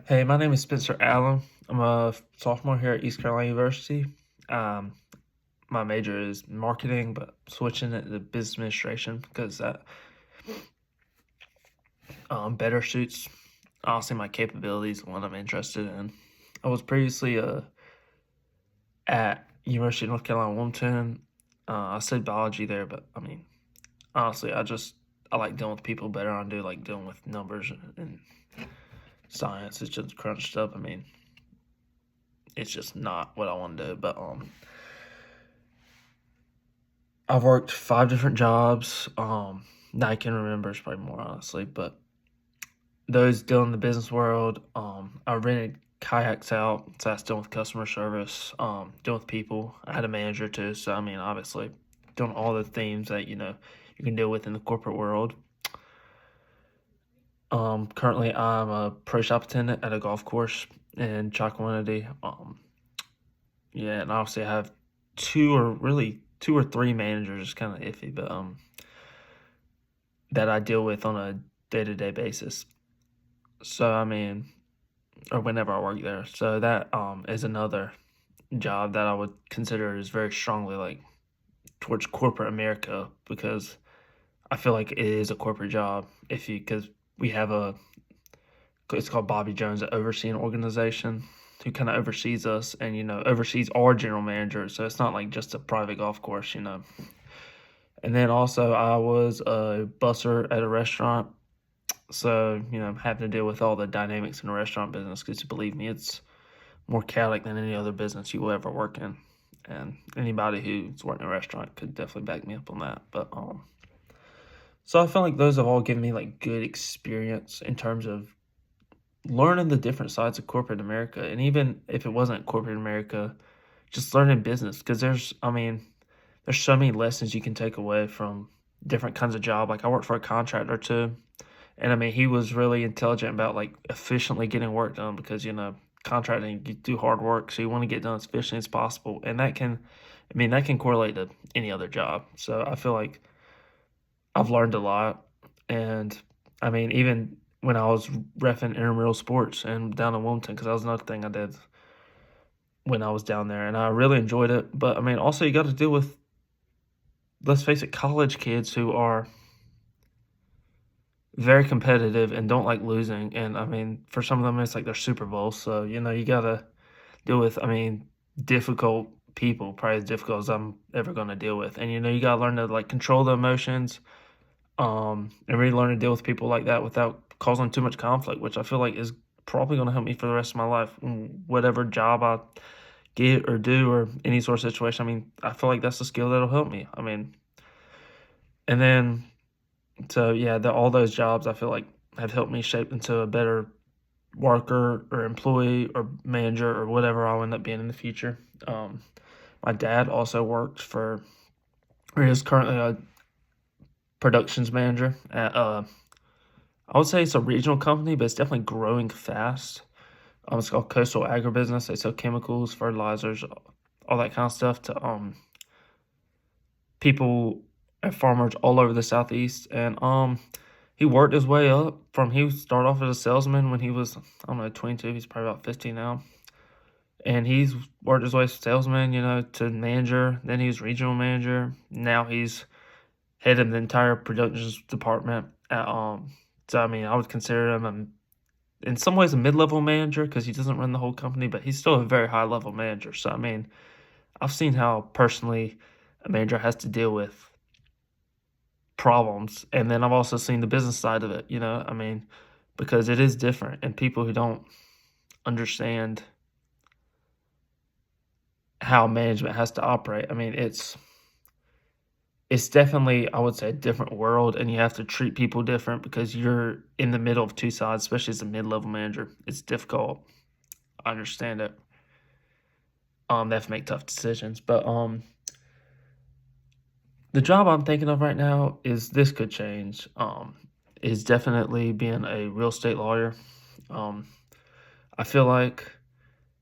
Hey, my name is Spencer Allen. I'm a sophomore here at East Carolina University. Um, my major is marketing, but switching it to business administration because that better suits honestly my capabilities and what I'm interested in. I was previously at University of North Carolina Wilmington. I studied biology there, but I mean, honestly, I like dealing with people better than I do like dealing with numbers and science. It's just crunch stuff. I mean, it's just not what I want to do. But I've worked 5 different jobs, that I can remember is probably more honestly, but those dealing in the business world, I rented kayaks out, so that's dealing with customer service, dealing with people. I had a manager too, so I mean, obviously, doing all the themes that, you can deal with in the corporate world. Currently, I'm a pro shop attendant at a golf course in Chalkawinity. Yeah, and obviously I have 2 or 3 managers, it's kinda iffy, but, that I deal with on a day-to-day basis. So, I mean, or whenever I work there. So that is another job that I would consider is very strongly like towards corporate America because I feel like it is a corporate job if you because we have a it's called Bobby Jones, the overseeing organization who kind of oversees us and oversees our general manager. So it's not like just a private golf course. And then also I was a busser at a restaurant. So, having to deal with all the dynamics in the restaurant business because believe me, it's more chaotic than any other business you will ever work in. And anybody who's worked in a restaurant could definitely back me up on that. But so I feel like those have all given me like good experience in terms of learning the different sides of corporate America. And even if it wasn't corporate America, just learning business because there's so many lessons you can take away from different kinds of job. Like I worked for a contractor too. And I mean, he was really intelligent about like efficiently getting work done because, contracting, you do hard work. So you want to get done as efficiently as possible. And that can correlate to any other job. So I feel like I've learned a lot. And I mean, even when I was refing intramural sports and down in Wilmington, because that was another thing I did when I was down there. And I really enjoyed it. But I mean, also, you got to deal with, let's face it, college kids who are very competitive and don't like losing, and, I mean, for some of them, it's like their Super Bowl, so, you gotta deal with, difficult people, probably as difficult as I'm ever gonna deal with, and, you gotta learn to, like, control the emotions, and really learn to deal with people like that without causing too much conflict, which I feel like is probably gonna help me for the rest of my life, whatever job I get or do or any sort of situation. I mean, I feel like that's a skill that'll help me. And then so yeah, all those jobs I feel like have helped me shape into a better worker or employee or manager or whatever I'll end up being in the future. My dad also worked or is currently a productions manager at I would say it's a regional company, but it's definitely growing fast. It's called Coastal Agribusiness. They sell chemicals, fertilizers, all that kind of stuff to people and farmers all over the southeast. And he worked his way up from he started off as a salesman when he was, I don't know, 22. He's probably about 50 now. And he's worked his way as salesman, to manager. Then he was regional manager. Now he's head of the entire productions department at so I mean I would consider him in some ways a mid-level manager because he doesn't run the whole company, but he's still a very high level manager. So I mean, I've seen how personally a manager has to deal with problems, and then I've also seen the business side of it, because it is different, and people who don't understand how management has to operate, I mean, it's definitely, I would say, a different world, and you have to treat people different because you're in the middle of 2 sides, especially as a mid-level manager. It's difficult. I understand it. They have to make tough decisions, but, the job I'm thinking of right now is this could change, is definitely being a real estate lawyer. Um, I feel like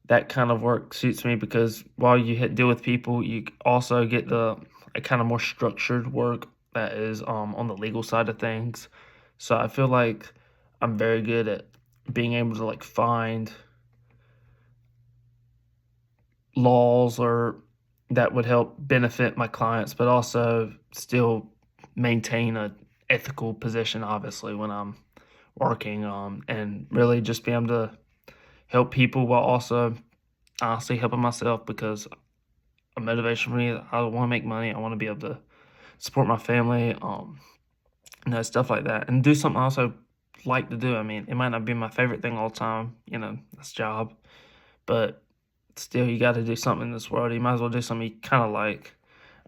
that kind of work suits me because while you deal with people, you also get the a kind of more structured work that is on the legal side of things. So I feel like I'm very good at being able to like find laws or that would help benefit my clients, but also still maintain a ethical position, obviously, when I'm working, and really just be able to help people while also honestly helping myself because a motivation for me, I want to make money. I want to be able to support my family, stuff like that, and do something I also like to do. I mean, it might not be my favorite thing all the time, this job, but still, you got to do something in this world. You might as well do something you kind of like,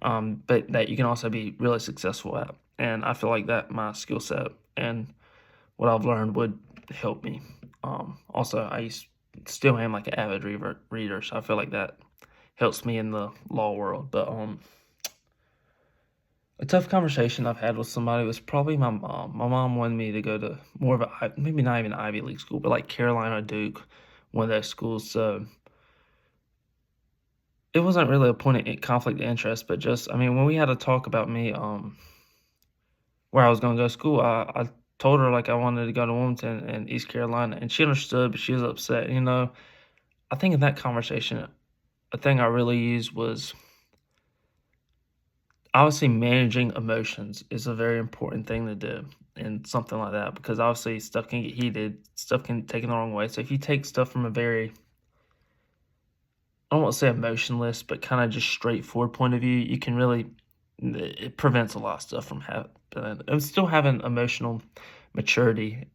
but that you can also be really successful at. And I feel like that my skill set and what I've learned would help me. Also, still am like an avid reader, so I feel like that helps me in the law world. But a tough conversation I've had with somebody was probably my mom. My mom wanted me to go to more of a maybe not even Ivy League school, but like Carolina, Duke, one of those schools. So it wasn't really a point of conflict of interest, but just I mean, when we had a talk about me, where I was going to go to school, I told her like I wanted to go to Wilmington and East Carolina, and she understood, but she was upset. I think in that conversation, a thing I really used was obviously managing emotions is a very important thing to do in something like that because obviously stuff can get heated, stuff can take it the wrong way. So if you take stuff from a very, I don't want to say emotionless, but kind of just straightforward point of view, you can really, it prevents a lot of stuff from happening. And still having emotional maturity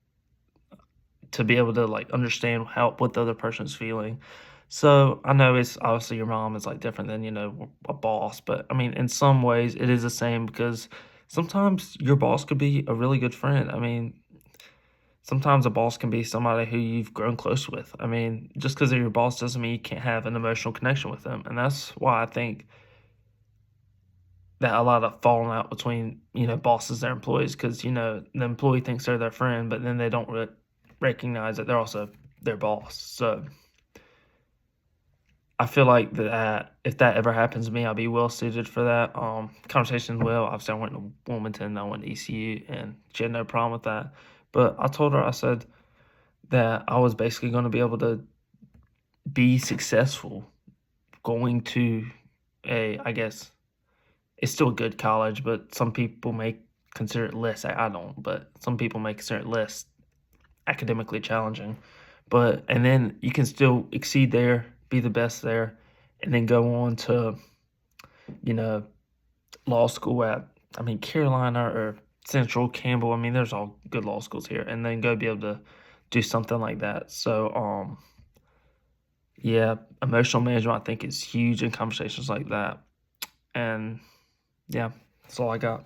to be able to like understand what the other person's feeling. So I know it's obviously your mom is like different than a boss, but I mean in some ways it is the same because sometimes your boss could be a really good friend. I mean sometimes a boss can be somebody who you've grown close with. I mean just because they're your boss doesn't mean you can't have an emotional connection with them, and that's why I think that a lot of falling out between bosses and their employees because the employee thinks they're their friend, but then they don't recognize that they're also their boss. So I feel like that if that ever happens to me, I'll be well suited for that. Conversation well. Obviously, I went to Wilmington, I went to ECU, and she had no problem with that. But I told her, I said that I was basically going to be able to be successful going to I guess it's still a good college, but some people may consider it less. I don't, but some people may consider it less academically challenging. And then you can still exceed there, be the best there, and then go on to, you know, law school at, I mean, Carolina or Central, Campbell. I mean, there's all good law schools here, and then go be able to do something like that. So, yeah, emotional management I think is huge in conversations like that. And yeah, that's all I got.